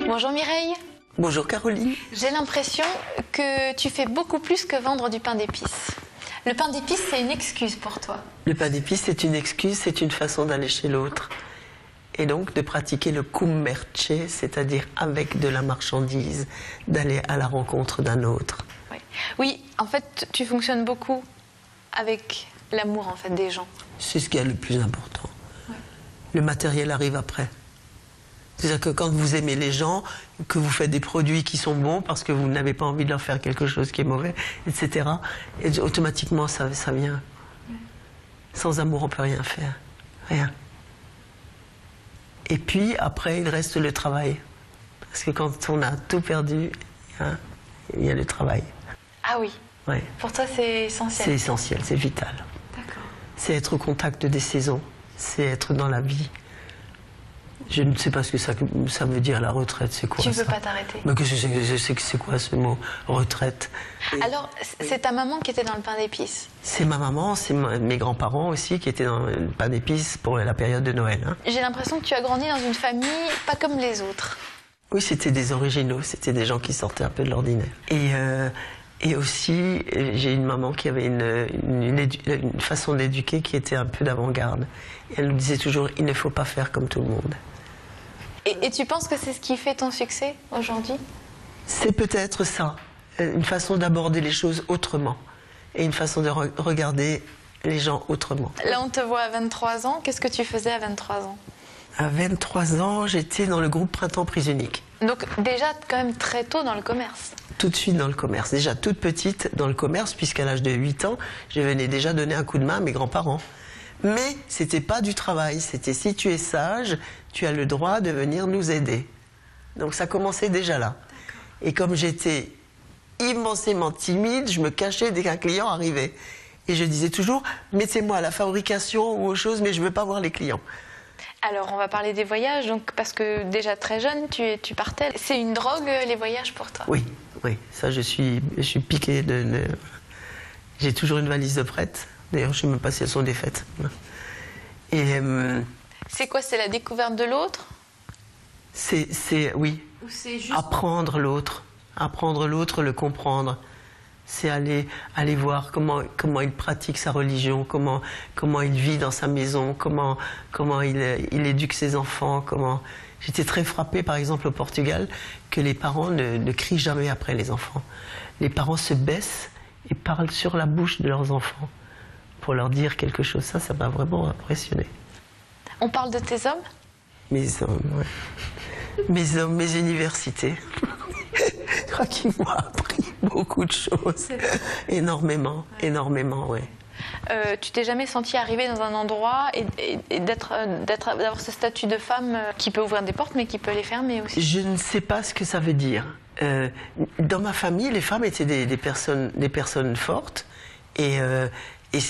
Bonjour Mireille. Bonjour Caroline. J'ai l'impression que tu fais beaucoup plus que vendre du pain d'épices. Le pain d'épices, c'est une excuse pour toi. Le pain d'épices, c'est une excuse, c'est une façon d'aller chez l'autre. Et donc de pratiquer le commerce, c'est-à-dire avec de la marchandise, d'aller à la rencontre d'un autre. Oui, en fait, tu fonctionnes beaucoup avec l'amour en fait, des gens. C'est ce qui est le plus important. Ouais. Le matériel arrive après. C'est-à-dire que quand vous aimez les gens, que vous faites des produits qui sont bons parce que vous n'avez pas envie de leur faire quelque chose qui est mauvais, etc., et automatiquement ça vient. Ouais. Sans amour, on ne peut rien faire. Rien. Et puis après, il reste le travail. Parce que quand on a tout perdu, il y a le travail. Ah oui. Ouais. Pour toi, c'est essentiel. C'est essentiel, c'est vital. D'accord. C'est être au contact des saisons, c'est être dans la vie. Je ne sais pas ce que ça veut dire, la retraite, c'est quoi ça? Tu ne peux pas t'arrêter. Mais c'est quoi ce mot, retraite? Alors, c'est ta maman qui était dans le pain d'épices? C'est ma maman, c'est mes grands-parents aussi qui étaient dans le pain d'épices pour la période de Noël. Hein. J'ai l'impression que tu as grandi dans une famille pas comme les autres. Oui, c'était des originaux, c'était des gens qui sortaient un peu de l'ordinaire. Et aussi, j'ai une maman qui avait une façon d'éduquer qui était un peu d'avant-garde. Elle nous disait toujours, il ne faut pas faire comme tout le monde. Et tu penses que c'est ce qui fait ton succès aujourd'hui? C'est peut-être ça, une façon d'aborder les choses autrement. Et une façon de regarder les gens autrement. Là, on te voit à 23 ans. Qu'est-ce que tu faisais à 23 ans? À 23 ans, j'étais dans le groupe Printemps Prise Unique. Donc déjà, quand même très tôt dans le commerce. Tout de suite dans le commerce. Déjà toute petite dans le commerce, puisqu'à l'âge de 8 ans, je venais déjà donner un coup de main à mes grands-parents. Mais c'était pas du travail, c'était si tu es sage, tu as le droit de venir nous aider. Donc ça commençait déjà là. Et comme j'étais immensément timide, je me cachais dès qu'un client arrivait. Et je disais toujours, mettez-moi à la fabrication ou aux choses, mais je veux pas voir les clients. Alors, on va parler des voyages, donc, parce que déjà très jeune, tu partais. C'est une drogue, les voyages, pour toi? Oui, oui. Ça, je suis piqué de... J'ai toujours une valise de prête. D'ailleurs, je ne sais même pas si elles sont défaites. Et... c'est quoi? C'est la découverte de l'autre? Oui. Ou c'est juste... Apprendre l'autre, le comprendre. C'est aller voir comment il pratique sa religion, comment il vit dans sa maison, comment il éduque ses enfants. J'étais très frappée, par exemple, au Portugal, que les parents ne crient jamais après les enfants. Les parents se baissent et parlent sur la bouche de leurs enfants pour leur dire quelque chose. Ça m'a vraiment impressionné. On parle de tes hommes? Mes hommes, ouais. Mes hommes, mes universités. Je crois qu'ils m'ont appris beaucoup de choses. Énormément, oui. Tu t'es jamais sentie arriver dans un endroit et d'avoir ce statut de femme qui peut ouvrir des portes mais qui peut les fermer aussi? Je ne sais pas ce que ça veut dire. Dans ma famille, les femmes étaient des personnes fortes et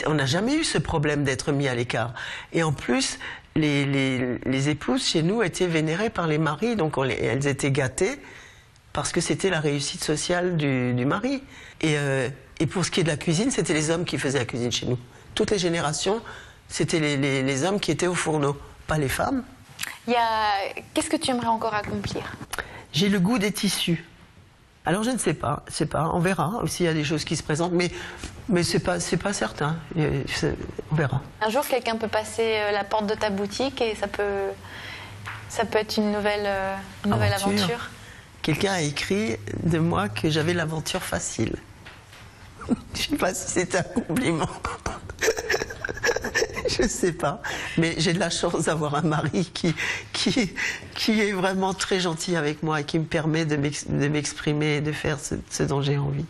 on n'a jamais eu ce problème d'être mis à l'écart. Et en plus, les épouses chez nous étaient vénérées par les maris, donc elles étaient gâtées parce que c'était la réussite sociale du mari. Et pour ce qui est de la cuisine, c'était les hommes qui faisaient la cuisine chez nous. Toutes les générations, c'était les hommes qui étaient au fourneau, pas les femmes. Qu'est-ce que tu aimerais encore accomplir? J'ai le goût des tissus. Alors je ne sais pas, on verra s'il y a des choses qui se présentent, mais c'est pas certain, on verra. Un jour, quelqu'un peut passer la porte de ta boutique et ça peut être une nouvelle aventure. Quelqu'un a écrit de moi que j'avais l'aventure facile. Je ne sais pas si c'est un compliment. Je ne sais pas. Mais j'ai de la chance d'avoir un mari qui est vraiment très gentil avec moi et qui me permet de m'exprimer et de faire ce dont j'ai envie.